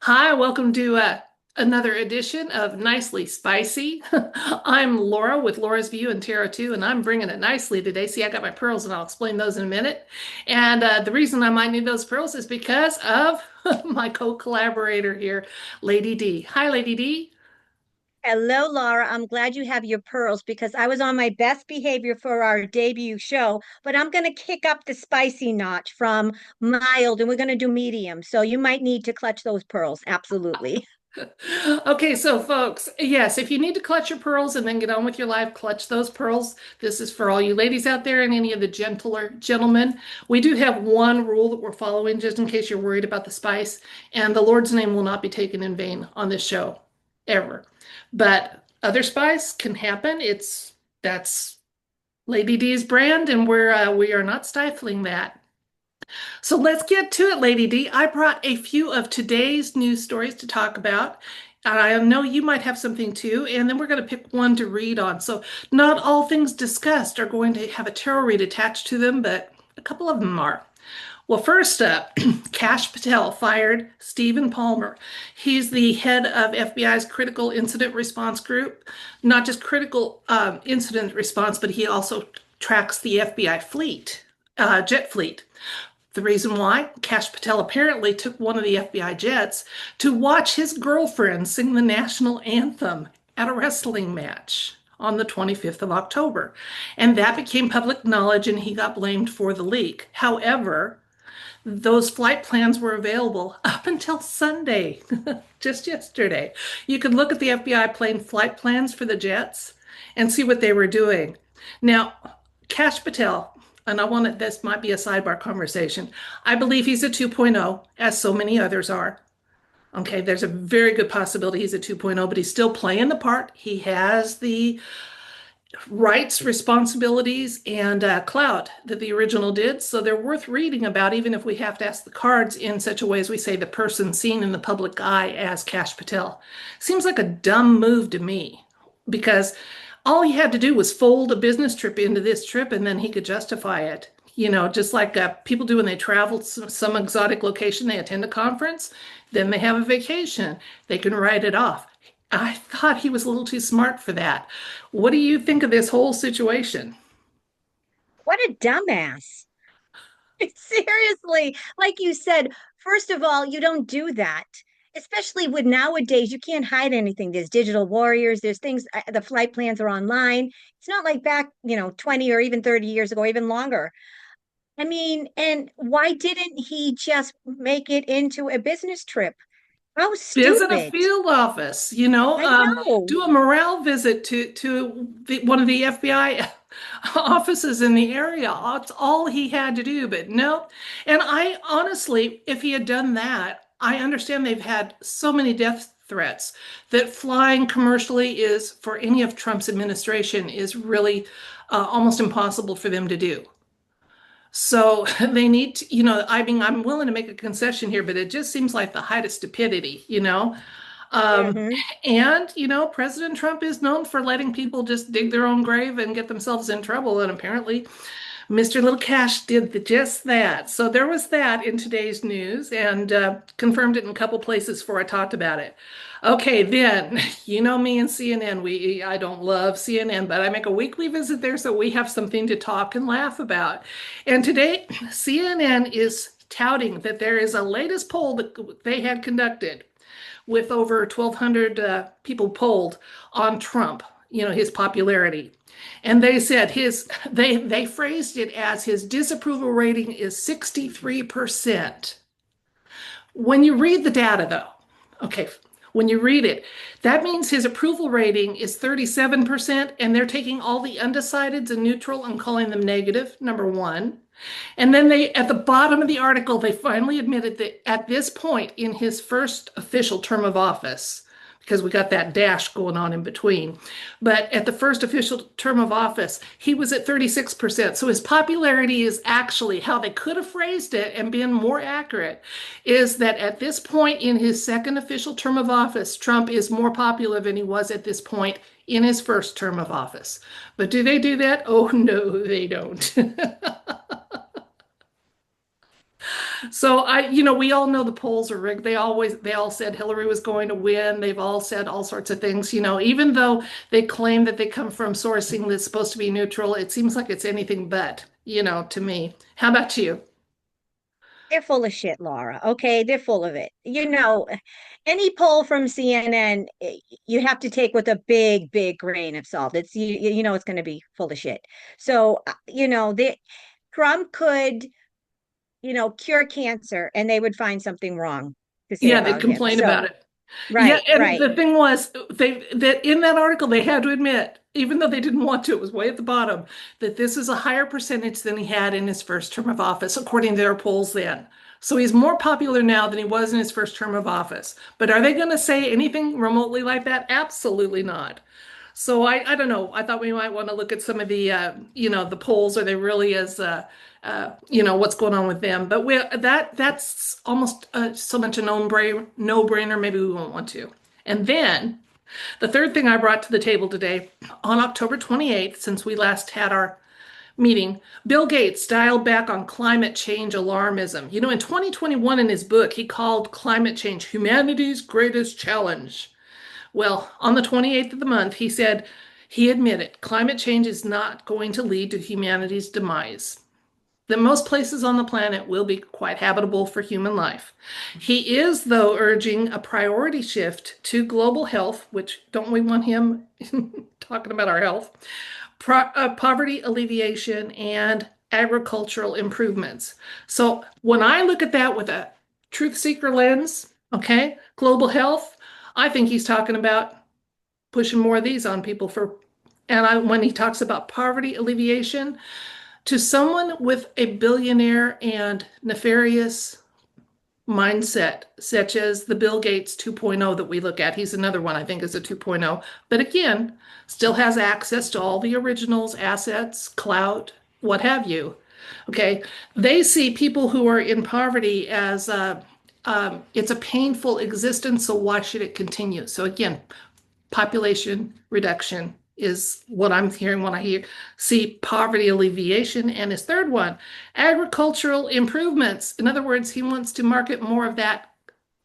Hi, welcome to another edition of Nicely Spicy. I'm Laura with Laura's View and Tarot 2, and I'm bringing it nicely today. See, I got my pearls, and I'll explain those in a minute. And the reason I might need those pearls is because of my co-collaborator here, Lady D. Hi, Lady D. Hello, Laura. I'm glad you have your pearls because I was on my best behavior for our debut show, but I'm going to kick up the spicy notch from mild and we're going to do medium. So you might need to clutch those pearls. Absolutely. Okay, so folks, yes, if you need to clutch your pearls and then get on with your life, clutch those pearls. This is for all you ladies out there and any of the gentler gentlemen. We do have one rule that we're following just in case you're worried about the spice, and the Lord's name will not be taken in vain on this show, ever. But other spice can happen. That's Lady D's brand, and we are not stifling that. So let's get to it, Lady D. I brought a few of today's news stories to talk about. I know you might have something too, and then we're going to pick one to read on. So not all things discussed are going to have a tarot read attached to them, but a couple of them are. Well, first up, Cash Patel fired Stephen Palmer. He's the head of FBI's Critical Incident Response Group. Not just critical incident response, but he also tracks the FBI fleet, jet fleet. The reason why? Cash Patel apparently took one of the FBI jets to watch his girlfriend sing the national anthem at a wrestling match on the 25th of October. And that became public knowledge and he got blamed for the leak. However, those flight plans were available up until Sunday, just yesterday. You could look at the FBI plane flight plans for the jets and see what they were doing. Now, Cash Patel, and this might be a sidebar conversation. I believe he's a 2.0, as so many others are. Okay, there's a very good possibility he's a 2.0, but he's still playing the part. He has the rights, responsibilities, and clout that the original did. So they're worth reading about, even if we have to ask the cards in such a way as we say the person seen in the public eye as Cash Patel. Seems like a dumb move to me because all he had to do was fold a business trip into this trip and then he could justify it. You know, just like people do when they travel to some exotic location, they attend a conference, then they have a vacation. They can write it off. I thought he was a little too smart for that. What do you think of this whole situation? What a dumbass. Seriously. Like you said, first of all, you don't do that. Especially with nowadays, you can't hide anything. There's digital warriors, there's things, the flight plans are online. It's not like back, 20 or even 30 years ago, even longer. I mean, and why didn't he just make it into a business trip? How Visit a stupid. field office, I know. do a morale visit to one of the FBI offices in the area. That's all he had to do, but no. And I honestly, if he had done that, I understand they've had so many death threats that flying commercially is, for any of Trump's administration, is really almost impossible for them to do. So they need to, I mean, I'm willing to make a concession here, but it just seems like the height of stupidity. Um, Hmm. and President Trump is known for letting people just dig their own grave and get themselves in trouble. And apparently, Mr. Little Cash did just that. So there was that in today's news and confirmed it in a couple places before I talked about it. Okay, then, you know me and CNN. I don't love CNN, but I make a weekly visit there so we have something to talk and laugh about. And today, CNN is touting that there is a latest poll that they had conducted with over 1,200 people polled on Trump, his popularity. And they said they phrased it as his disapproval rating is 63%. When you read the data though, okay, when you read it, that means his approval rating is 37%, and they're taking all the undecideds and neutral and calling them negative, number one. And then at the bottom of the article, they finally admitted that at this point in his first official term of office, because we got that dash going on in between, but at the first official term of office, he was at 36%. So his popularity is actually how they could have phrased it and been more accurate is that at this point in his second official term of office, Trump is more popular than he was at this point in his first term of office. But do they do that? Oh, no, they don't. So we all know the polls are rigged. They all said Hillary was going to win. They've all said all sorts of things, even though they claim that they come from sourcing that's supposed to be neutral, it seems like it's anything but, to me. How about you? They're full of shit, Laura. Okay, they're full of it. Any poll from CNN, you have to take with a big, big grain of salt. You know it's going to be full of shit. So, Trump could, cure cancer, and they would find something wrong to say Yeah, they'd about him. complain about So, it. Yeah, right, and right. the thing was, that in that article they had to admit, even though they didn't want to, it was way at the bottom, that this is a higher percentage than he had in his first term of office, according to their polls then. So he's more popular now than he was in his first term of office. But are they going to say anything remotely like that? Absolutely not. So I don't know. I thought we might want to look at some of the the polls. Are they really as what's going on with them? But that's almost so much a no brainer. Maybe we won't want to. And then the third thing I brought to the table today, on October 28th, since we last had our meeting, Bill Gates dialed back on climate change alarmism. In 2021, in his book, he called climate change humanity's greatest challenge. Well, on the 28th of the month, he said he admitted climate change is not going to lead to humanity's demise. That most places on the planet will be quite habitable for human life. He is, though, urging a priority shift to global health, which don't we want him talking about our health, poverty alleviation, and agricultural improvements. So when I look at that with a truth seeker lens, okay, global health, I think he's talking about pushing more of these on people when he talks about poverty alleviation, to someone with a billionaire and nefarious mindset, such as the Bill Gates 2.0 that we look at. He's another one I think is a 2.0, but again, still has access to all the originals, assets, clout, what have you. Okay, they see people who are in poverty as it's a painful existence, so why should it continue? So again, population reduction is what I'm hearing when see poverty alleviation. And his third one, agricultural improvements. In other words, he wants to market more of that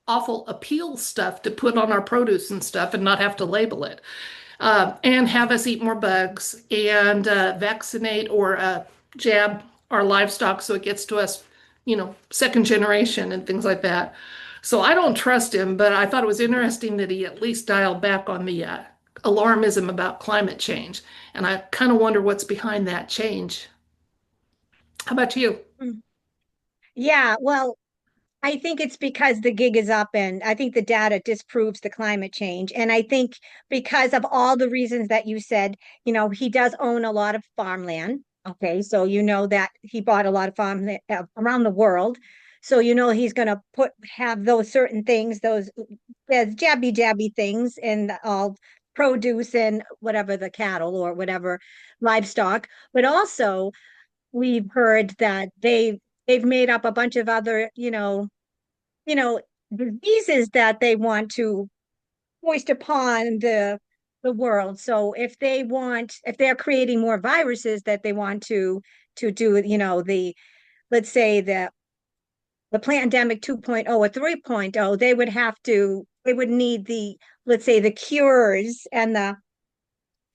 awful appeal stuff to put on our produce and stuff and not have to label it. And have us eat more bugs and vaccinate or jab our livestock so it gets to us, second generation and things like that. So I don't trust him, but I thought it was interesting that he at least dialed back on the alarmism about climate change. And I kind of wonder what's behind that change. How about you? Mm. Yeah, well, I think it's because the gig is up, and I think the data disproves the climate change. And I think because of all the reasons that you said, he does own a lot of farmland. Okay, so you know that he bought a lot of farmland around the world. So he's going to have those certain things, those as jabby jabby things, and all produce and whatever the cattle or whatever livestock. But also, we've heard that they've made up a bunch of other, you know, diseases that they want to foist upon the world. So if they're creating more viruses that they want to do, let's say the pandemic 2.0 or 3.0, they would need let's say the cures and the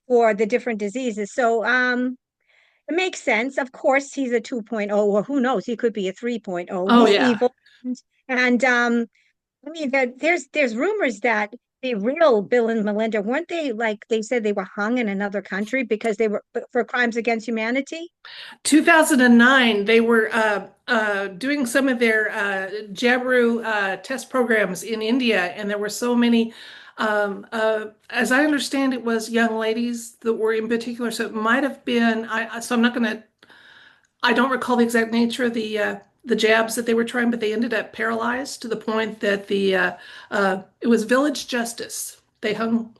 for the different diseases. So it makes sense. Of course, he's a 2.0, or who knows, he could be a 3.0. Oh, He's yeah. evil. And I mean, there's rumors that the real Bill and Melinda, weren't they, like they said they were hung in another country because they were for crimes against humanity? 2009, they were doing some of their Jabiru test programs in India, and there were so many. As I understand, it was young ladies that were in particular. So it might have been. So I'm not going to. I don't recall the exact nature of the jabs that they were trying, but they ended up paralyzed to the point that it was village justice. They hung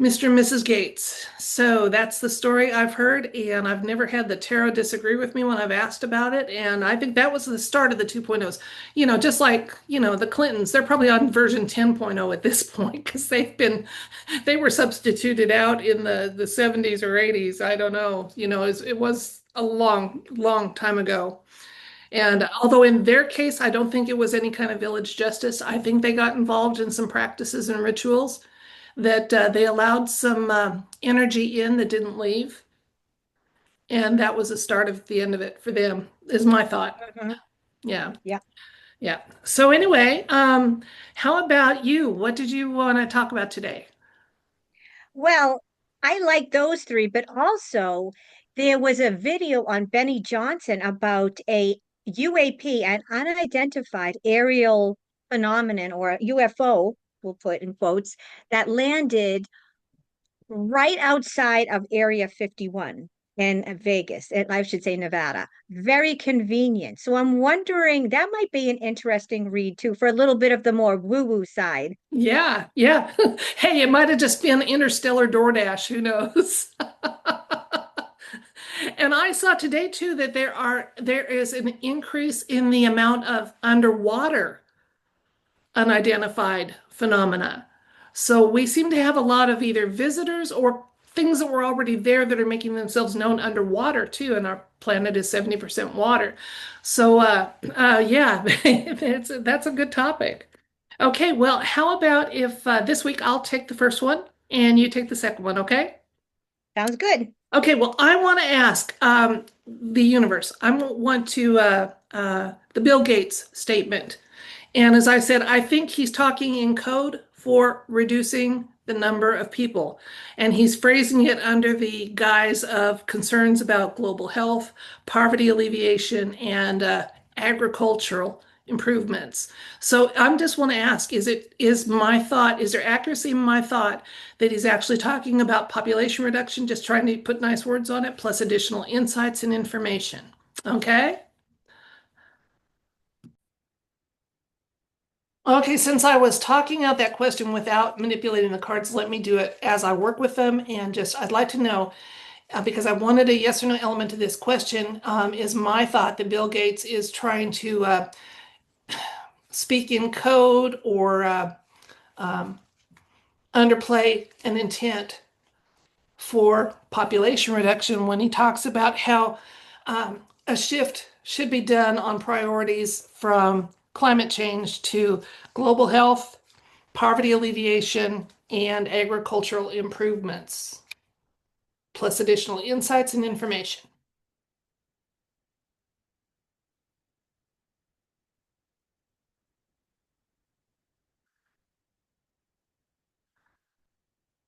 Mr. and Mrs. Gates. So that's the story I've heard, and I've never had the tarot disagree with me when I've asked about it. And I think that was the start of the 2.0s. Just like, the Clintons, they're probably on version 10.0 at this point because they were substituted out in the 70s or 80s. I don't know. It was a long, long time ago. And although in their case, I don't think it was any kind of village justice, I think they got involved in some practices and rituals that they allowed some energy in that didn't leave. And that was the start of the end of it for them, is my thought. Mhm. Yeah. Yeah. Yeah. So anyway, how about you? What did you want to talk about today? Well, I like those three, but also there was a video on Benny Johnson about a UAP, an unidentified aerial phenomenon or UFO, we'll put in quotes, that landed right outside of Area 51 in Vegas, and I should say Nevada. Very convenient. So I'm wondering that might be an interesting read too for a little bit of the more woo-woo side. Yeah, yeah. Hey, it might have just been interstellar DoorDash. Who knows? And I saw today too that there is an increase in the amount of underwater unidentified phenomena. So we seem to have a lot of either visitors or things that were already there that are making themselves known underwater too. And our planet is 70% water. So yeah, that's a good topic. Okay, well, how about if this week I'll take the first one and you take the second one, okay? Sounds good. Okay, well, I want to ask the universe. I want to the Bill Gates statement. And as I said, I think he's talking in code for reducing the number of people. And he's phrasing it under the guise of concerns about global health, poverty alleviation, and agricultural improvements. So I'm just want to ask, is there accuracy in my thought that he's actually talking about population reduction, just trying to put nice words on it, plus additional insights and information? Okay? Okay, since I was talking out that question without manipulating the cards, let me do it as I work with them. And just, I'd like to know, because I wanted a yes or no element to this question, is my thought that Bill Gates is trying to speak in code or underplay an intent for population reduction when he talks about how a shift should be done on priorities from climate change to global health, poverty alleviation, and agricultural improvements, plus additional insights and information.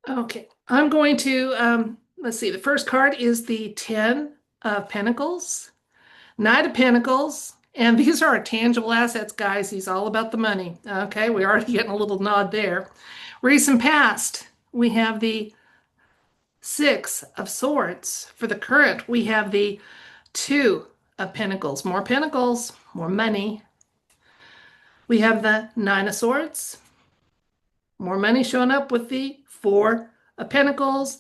Okay, I'm going to, let's see, the first card is the 10 of Pentacles, Knight of Pentacles, and these are our tangible assets, guys. He's all about the money. Okay, we're already getting a little nod there. Recent past, we have the Six of Swords. For the current, we have the Two of Pentacles, more money. We have the Nine of Swords, more money showing up with the Four of Pentacles,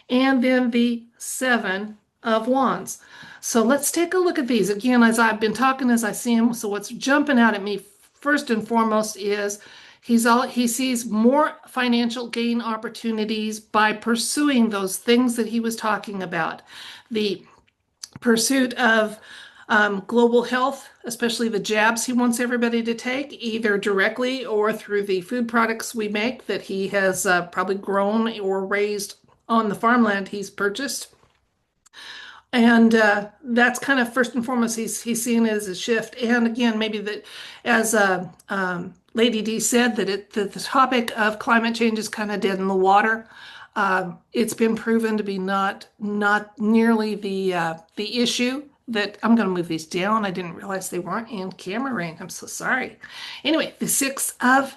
and then the Seven of Wands. So let's take a look at these again as I've been talking as I see them. So what's jumping out at me first and foremost is he sees more financial gain opportunities by pursuing those things that he was talking about. The pursuit of global health, especially the jabs he wants everybody to take, either directly or through the food products we make that he has probably grown or raised on the farmland he's purchased. And that's kind of first and foremost, he's seeing it as a shift. And again, maybe that, as Lady D said, that the topic of climate change is kind of dead in the water. It's been proven to be not nearly the issue that I'm going to move these down. I didn't realize they weren't in camera range. I'm so sorry. Anyway, the Six of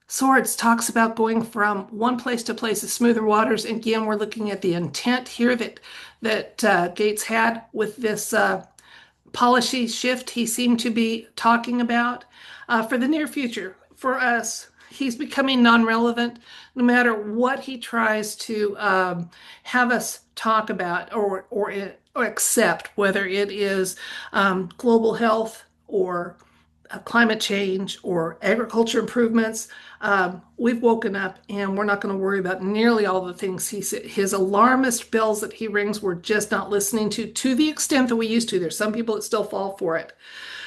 Swords talks about going from one place to place of smoother waters. And again, we're looking at the intent here that Gates had with this policy shift he seemed to be talking about for the near future. For us, he's becoming non-relevant no matter what he tries to have us talk about or accept, whether it is global health or climate change or agriculture improvements. We've woken up and we're not going to worry about nearly all the things his alarmist bells that he rings, we're just not listening to the extent that we used to. There's some people that still fall for it.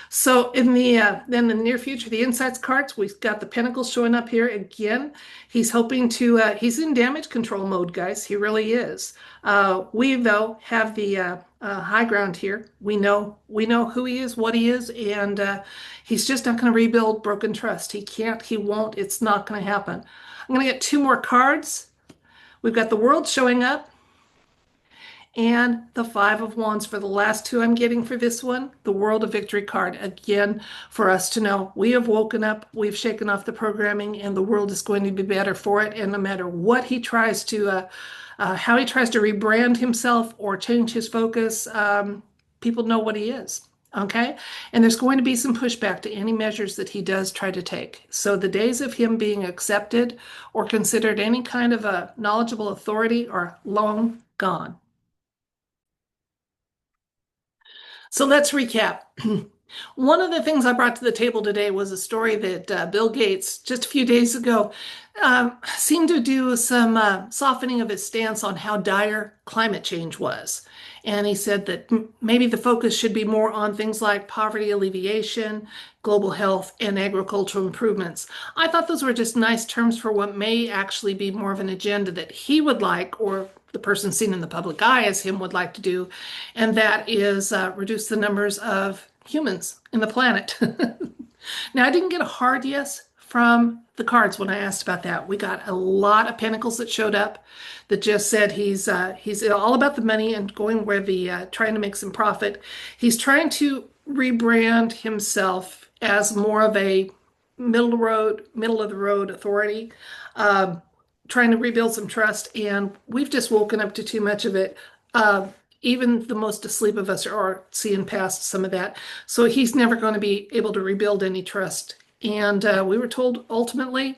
So in the then the near future, the insights cards, we've got the pentacles showing up here again. He's hoping to he's in damage control mode, guys. He really is. We though have the high ground here. We know who he is, what he is, and he's just not going to rebuild broken trust. He can't. He won't. It's not going to happen. I'm going to get two more cards. We've got the world showing up and the Five of Wands for the last two I'm getting for this one, the World of Victory card. Again, for us to know we have woken up, we've shaken off the programming, and the world is going to be better for it. And no matter what he tries to, how he tries to rebrand himself or change his focus, people know what he is. Okay. And there's going to be some pushback to any measures that he does try to take. So the days of him being accepted or considered any kind of a knowledgeable authority are long gone. So let's recap. One of the things I brought to the table today was a story that Bill Gates, just a few days ago, seemed to do some softening of his stance on how dire climate change was. And he said that maybe the focus should be more on things like poverty alleviation, global health, and agricultural improvements. I thought those were just nice terms for what may actually be more of an agenda that he would like, or the person seen in the public eye as him would like to do, and that is reduce the numbers of humans in the planet. Now, I didn't get a hard yes from the cards when I asked about that. We got a lot of pentacles that showed up that just said he's all about the money and going where the trying to make some profit. He's trying to rebrand himself as more of a middle of the road authority. Trying to rebuild some trust, and we've just woken up to too much of it. Even the most asleep of us are seeing past some of that. So he's never going to be able to rebuild any trust. And we were told ultimately,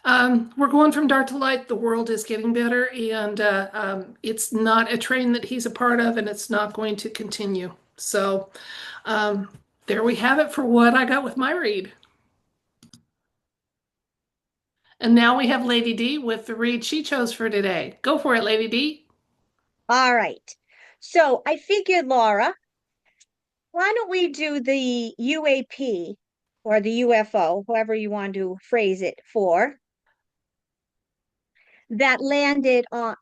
we're going from dark to light. The world is getting better, and it's not a train that he's a part of, and it's not going to continue. So there we have it for what I got with my read. And now we have Lady D with the read she chose for today. Go for it, Lady D. All right. So I figured, Laura, why don't we do the UAP or the UFO, however you want to phrase it, for that landed on,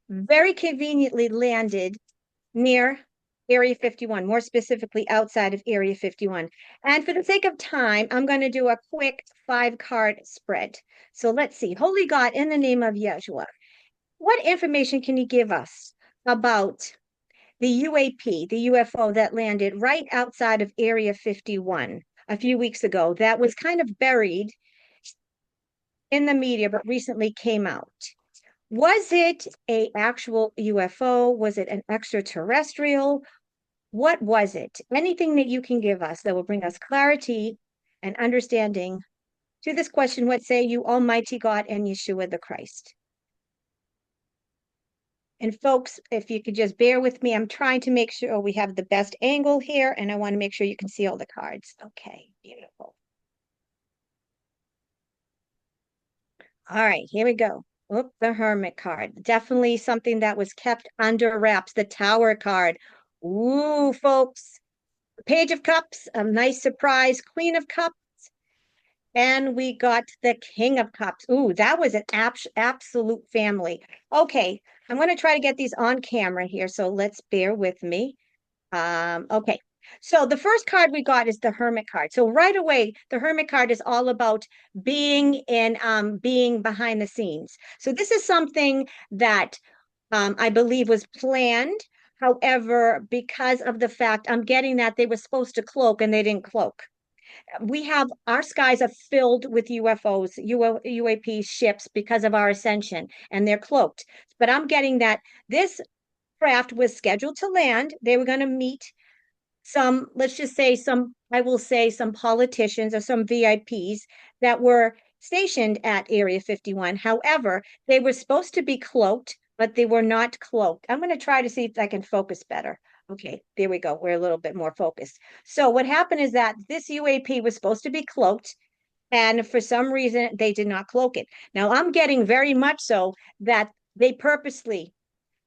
very conveniently landed near Area 51, more specifically outside of Area 51. And for the sake of time, I'm going to do a quick 5-card spread. So let's see. Holy God, in the name of Yeshua, what information can you give us about the UAP, the UFO that landed right outside of Area 51 a few weeks ago, that was kind of buried in the media, but recently came out? Was it a actual UFO? Was it an extraterrestrial? What was it? Anything that you can give us that will bring us clarity and understanding to this question, what say you, Almighty God and Yeshua the Christ? And folks, if you could just bear with me, I'm trying to make sure we have the best angle here, and I want to make sure you can see all the cards. Okay, beautiful. All right, here we go. Oop, the Hermit card. Definitely something that was kept under wraps. The Tower card. Ooh, folks. Page of Cups, a nice surprise. Queen of Cups. And we got the King of Cups. Ooh, that was an absolute family. Okay, I'm going to try to get these on camera here, so let's bear with me. Okay, so the first card we got is the Hermit card. So right away, the Hermit card is all about being in being behind the scenes. So this is something that I believe was planned. However, because of the fact I'm getting that they were supposed to cloak and they didn't cloak. We have our skies are filled with UFOs, UAP ships because of our ascension, and they're cloaked. But I'm getting that this craft was scheduled to land. They were going to meet some, let's just say some, I will say some politicians or some VIPs that were stationed at Area 51. However, they were supposed to be cloaked, but they were not cloaked. I'm going to try to see if I can focus better. Okay, there we go. We're a little bit more focused. So what happened is that this UAP was supposed to be cloaked, and for some reason they did not cloak it. Now I'm getting very much so that they purposely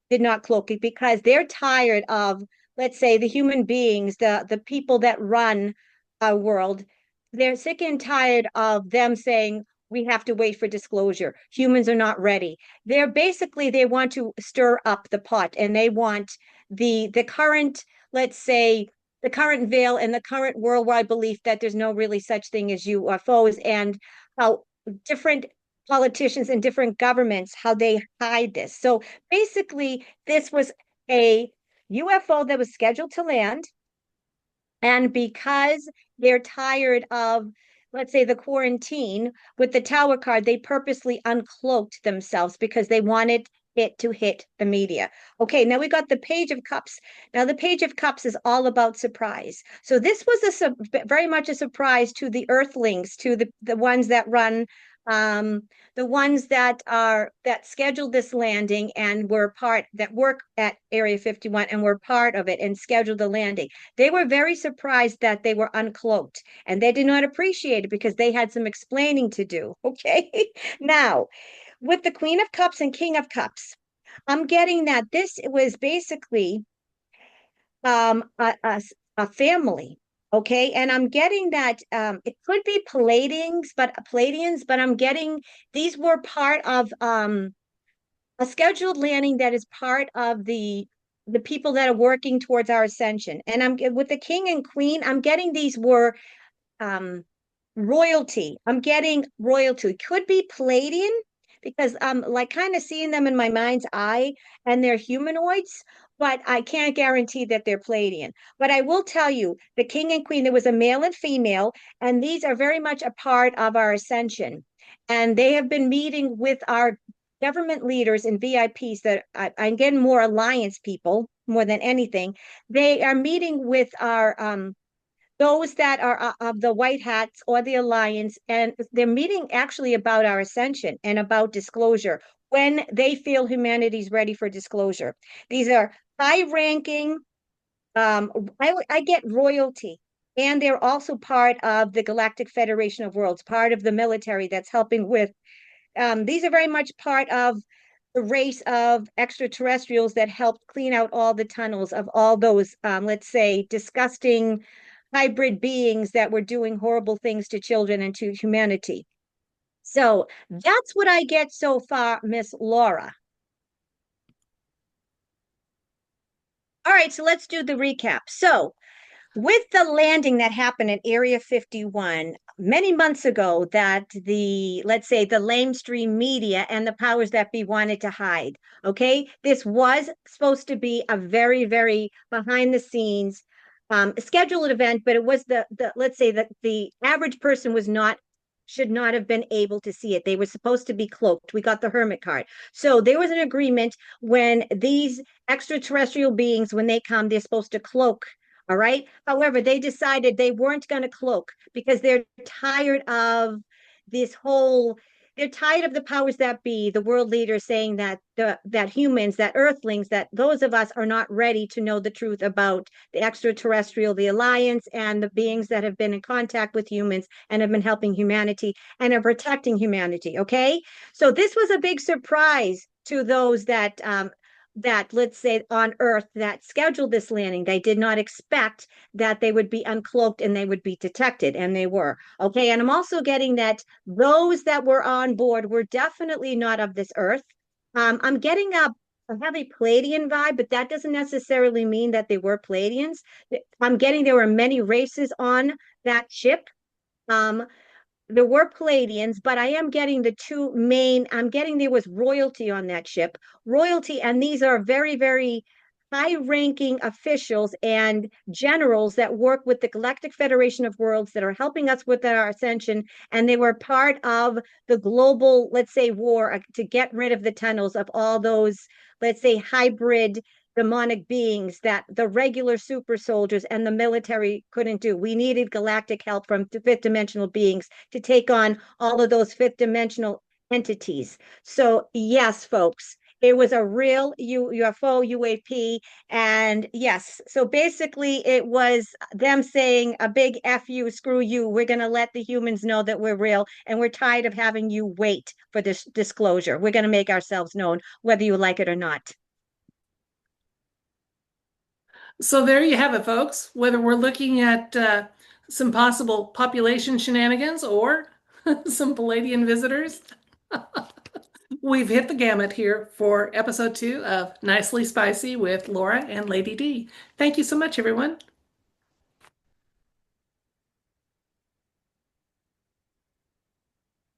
did not cloak it because they're tired of, let's say, the human beings, the people that run our world. They're sick and tired of them saying we have to wait for disclosure. Humans are not ready. They're basically they want to stir up the pot, and they want the current, let's say, the current veil and the current worldwide belief that there's no really such thing as UFOs, and how different politicians and different governments how they hide this. So basically, this was a UFO that was scheduled to land. And because they're tired of, let's say, the quarantine with the tower card, they purposely uncloaked themselves because they wanted it to hit the media. Okay, now we got the Page of Cups. Now, the Page of Cups is all about surprise. So this was very much a surprise to the Earthlings, to the ones that run um, the ones that scheduled this landing and were part that work at Area 51 and were part of it and scheduled the landing. They were very surprised that they were uncloaked, and they did not appreciate it because they had some explaining to do. Okay. Now, with the Queen of Cups and King of Cups, I'm getting that this was basically um, a, a, a family. Okay. And I'm getting that it could be Palladians, but I'm getting these were part of a scheduled landing that is part of the people that are working towards our ascension. And I'm with the king and queen, I'm getting these were um royalty. I'm getting royalty. Could be Palladian because I'm like kind of seeing them in my mind's eye and they're humanoids, but I can't guarantee that they're Palladian. But I will tell you, the king and queen, there was a male and female, and these are very much a part of our ascension. And they have been meeting with our government leaders and VIPs that I'm getting more alliance people more than anything. They are meeting with our those that are of the white hats or the alliance, and they're meeting actually about our ascension and about disclosure when they feel humanity's ready for disclosure. These are high ranking, I get royalty, and they're also part of the Galactic Federation of Worlds, part of the military that's helping with these are very much part of the race of extraterrestrials that helped clean out all the tunnels of all those, let's say, disgusting hybrid beings that were doing horrible things to children and to humanity. So that's what I get so far, Miss Laura. All right, so let's do the recap. So with the landing that happened at Area 51 many months ago, that the, let's say, the lamestream media and the powers that be wanted to hide, okay? This was supposed to be a very, very behind the scenes scheduled event, but it was the let's say that the average person was not should not have been able to see it. They were supposed to be cloaked. We got the hermit card. So there was an agreement when these extraterrestrial beings, when they come, they're supposed to cloak. All right. However, they decided they weren't going to cloak because they're tired of this whole, they're tired of the powers that be, the world leaders saying that that humans, that earthlings, that those of us are not ready to know the truth about the extraterrestrial, the alliance, and the beings that have been in contact with humans and have been helping humanity and are protecting humanity. Okay. So this was a big surprise to those that let's say on Earth that scheduled this landing. They did not expect that they would be uncloaked and they would be detected, and they were. Okay, and I'm also getting that those that were on board were definitely not of this Earth. I'm getting a heavy Palladian vibe, but that doesn't necessarily mean that they were Palladians. I'm getting there were many races on that ship. Um, there were Palladians, but I am getting the two main. I'm getting there was royalty on that ship, royalty, and these are very, very high-ranking officials and generals that work with the Galactic Federation of Worlds that are helping us with our ascension, and they were part of the global, let's say, war to get rid of the tunnels of all those, let's say, hybrid demonic beings that the regular super soldiers and the military couldn't do. We needed galactic help from fifth dimensional beings to take on all of those fifth dimensional entities. So, yes, folks, It was a real UFO, UAP. And yes, so basically it was them saying a big F you, screw you. We're going to let the humans know that we're real and we're tired of having you wait for this disclosure. We're going to make ourselves known, whether you like it or not. So there you have it, folks. Whether we're looking at some possible population shenanigans or some Palladian visitors, we've hit the gamut here for episode 2 of Nicely Spicy with Laura and Lady D. Thank you so much, everyone.